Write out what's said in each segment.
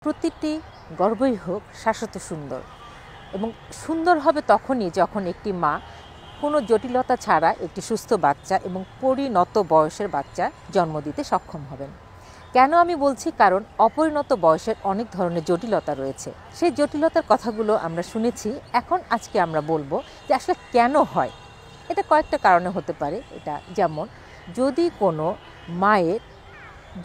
প্রতিটি গর্ভই হোক শাশ্বত সুন্দর এবং সুন্দর হবে তখনই যখন একটি মা কোনো জটিলতা ছাড়া একটি সুস্থ বাচ্চা এবং পরিণত বয়সের বাচ্চা জন্ম দিতে সক্ষম হবেন। কেন আমি বলছি? কারণ অপরিণত বয়সের অনেক ধরনের জটিলতা রয়েছে। সেই জটিলতার কথাগুলো আমরা শুনেছি। এখন আজকে আমরা বলবো যে আসলে কেন হয়। এটা কয়েকটা কারণে হতে পারে। এটা যেমন যদি কোনো মায়ের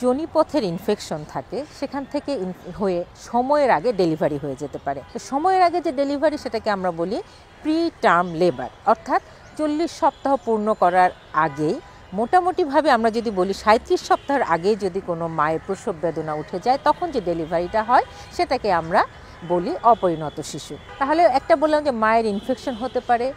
যোনিপথের ইনফেকশন থাকে, সেখান থেকে হয়ে সময়ের আগে ডেলিভারি হয়ে যেতে পারে। তো সময়ের আগে যে ডেলিভারি সেটাকে আমরা বলি প্রি টার্ম লেবার, অর্থাৎ 40 সপ্তাহ পূর্ণ করার আগেই, মোটামুটিভাবে আমরা যদি বলি 37 সপ্তাহের আগেই যদি কোনো মায়ের প্রসব বেদনা উঠে যায়, তখন যে ডেলিভারিটা হয় সেটাকে আমরা বলি অপরিণত শিশু। তাহলে একটা বললাম যে মায়ের ইনফেকশন হতে পারে,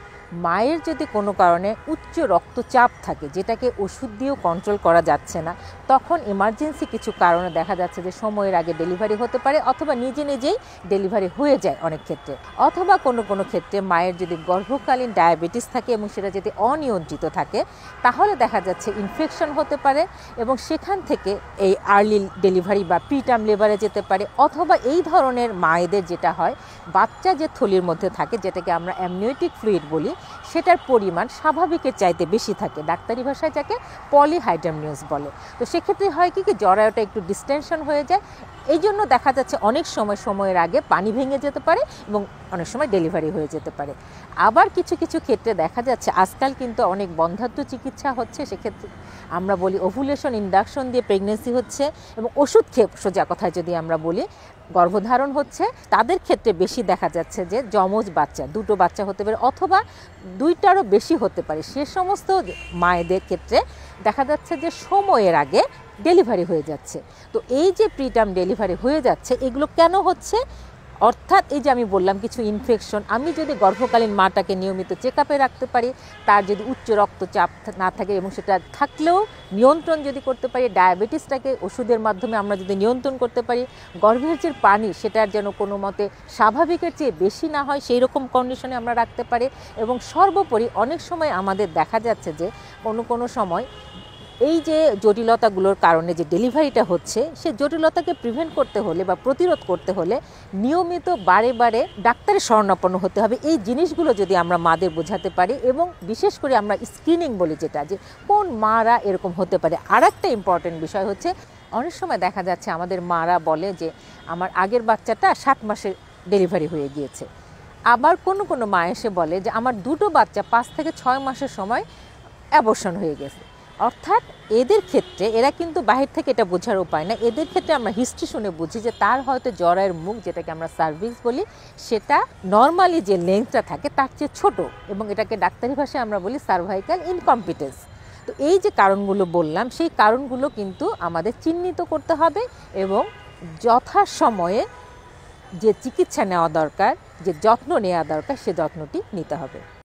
মায়ের যদি কোনো কারণে উচ্চ রক্তচাপ থাকে যেটাকে ওষুধ দিয়েও কন্ট্রোল করা যাচ্ছে না, তখন এমার্জেন্সি কিছু কারণে দেখা যাচ্ছে যে সময়ের আগে ডেলিভারি হতে পারে, অথবা নিজে নিজেই ডেলিভারি হয়ে যায় অনেক ক্ষেত্রে। অথবা কোনো কোনো ক্ষেত্রে মায়ের যদি গর্ভকালীন ডায়াবেটিস থাকে এবং সেটা যদি অনিয়ন্ত্রিত থাকে, তাহলে দেখা যাচ্ছে ইনফেকশন হতে পারে এবং সেখান থেকে এই আর্লি ডেলিভারি বা প্রিটার্ম লেবারে যেতে পারে। অথবা এই ধরনের মায়েদের যেটা হয়, বাচ্চা যে থলির মধ্যে থাকে যেটাকে আমরা অ্যামনিওটিক ফ্লুইড বলি, সেটার পরিমাণ স্বাভাবিকের চাইতে বেশি থাকে, ডাক্তারি ভাষায় যাকে পলিহাইড্রামনিউস বলে। তো সেক্ষেত্রে হয় কি জরায়ুটা একটু ডিস্টেনশন হয়ে যায়। এই জন্য দেখা যাচ্ছে অনেক সময় সময়ের আগে পানি ভেঙে যেতে পারে এবং অনেক সময় ডেলিভারি হয়ে যেতে পারে। আবার কিছু কিছু ক্ষেত্রে দেখা যাচ্ছে আজকাল কিন্তু অনেক বন্ধ্যাত্ব চিকিৎসা হচ্ছে, সেক্ষেত্রে আমরা বলি ওভুলেশন ইন্ডাকশন দিয়ে প্রেগনেন্সি হচ্ছে এবং ওষুধ খেয়ে, সোজা কথায় যদি আমরা বলি, গর্ভধারণ হচ্ছে। তাদের ক্ষেত্রে বেশি দেখা যাচ্ছে যে যমজ বাচ্চা, দুটো বাচ্চা হতে পারে অথবা দুইটারও বেশি হতে পারে। সে সমস্ত মায়েদের ক্ষেত্রে দেখা যাচ্ছে যে সময়ের আগে ডেলিভারি হয়ে যাচ্ছে। তো এই যে প্রিটার্ম ডেলিভারি হয়ে যাচ্ছে, এগুলো কেন হচ্ছে? অর্থাৎ এই যে আমি বললাম কিছু ইনফেকশন, আমি যদি গর্ভকালীন মাটাকে নিয়মিত চেক আপে রাখতে পারি, তার যদি উচ্চ রক্তচাপ না থাকে এবং সেটা থাকলেও নিয়ন্ত্রণ যদি করতে পারি, ডায়াবেটিসটাকে ওষুধের মাধ্যমে আমরা যদি নিয়ন্ত্রণ করতে পারি, গর্ভের যে পানি সেটার যেন কোনো মতে স্বাভাবিকের চেয়ে বেশি না হয় সেই রকম কন্ডিশনে আমরা রাখতে পারি। এবং সর্বোপরি অনেক সময় আমাদের দেখা যাচ্ছে যে কোনো সময় এই যে জটিলতাগুলোর কারণে যে ডেলিভারিটা হচ্ছে, সে জটিলতাকে প্রিভেন্ট করতে হলে বা প্রতিরোধ করতে হলে নিয়মিত বারে বারে ডাক্তারের শরণাপন্ন হতে হবে। এই জিনিসগুলো যদি আমরা মাদের বোঝাতে পারি, এবং বিশেষ করে আমরা স্ক্রিনিং বলি যেটা, যে কোন মারা এরকম হতে পারে। আর একটা ইম্পর্টেন্ট বিষয় হচ্ছে, অনেক সময় দেখা যাচ্ছে আমাদের মারা বলে যে আমার আগের বাচ্চাটা 7 মাসে ডেলিভারি হয়ে গিয়েছে। আবার কোনো কোনো মা এসে বলে যে আমার দুটো বাচ্চা 5 থেকে 6 মাসের সময় অ্যাবর্শন হয়ে গেছে। অর্থাৎ এদের ক্ষেত্রে, এরা কিন্তু বাহির থেকে এটা বোঝার উপায় না, এদের ক্ষেত্রে আমরা হিস্ট্রি শুনে বুঝি যে তার হয়তো জরায়ের মুখ, যেটাকে আমরা সার্ভিক্স বলি, সেটা নর্মালি যে লেন্থটা থাকে তার চেয়ে ছোট, এবং এটাকে ডাক্তারি ভাষায় আমরা বলি সার্ভাইকাল ইনকম্পিটেন্স। তো এই যে কারণগুলো বললাম, সেই কারণগুলো কিন্তু আমাদের চিহ্নিত করতে হবে এবং যথাসময়ে যে চিকিৎসা নেওয়া দরকার, যে যত্ন নেওয়া দরকার, সে যত্নটি নিতে হবে।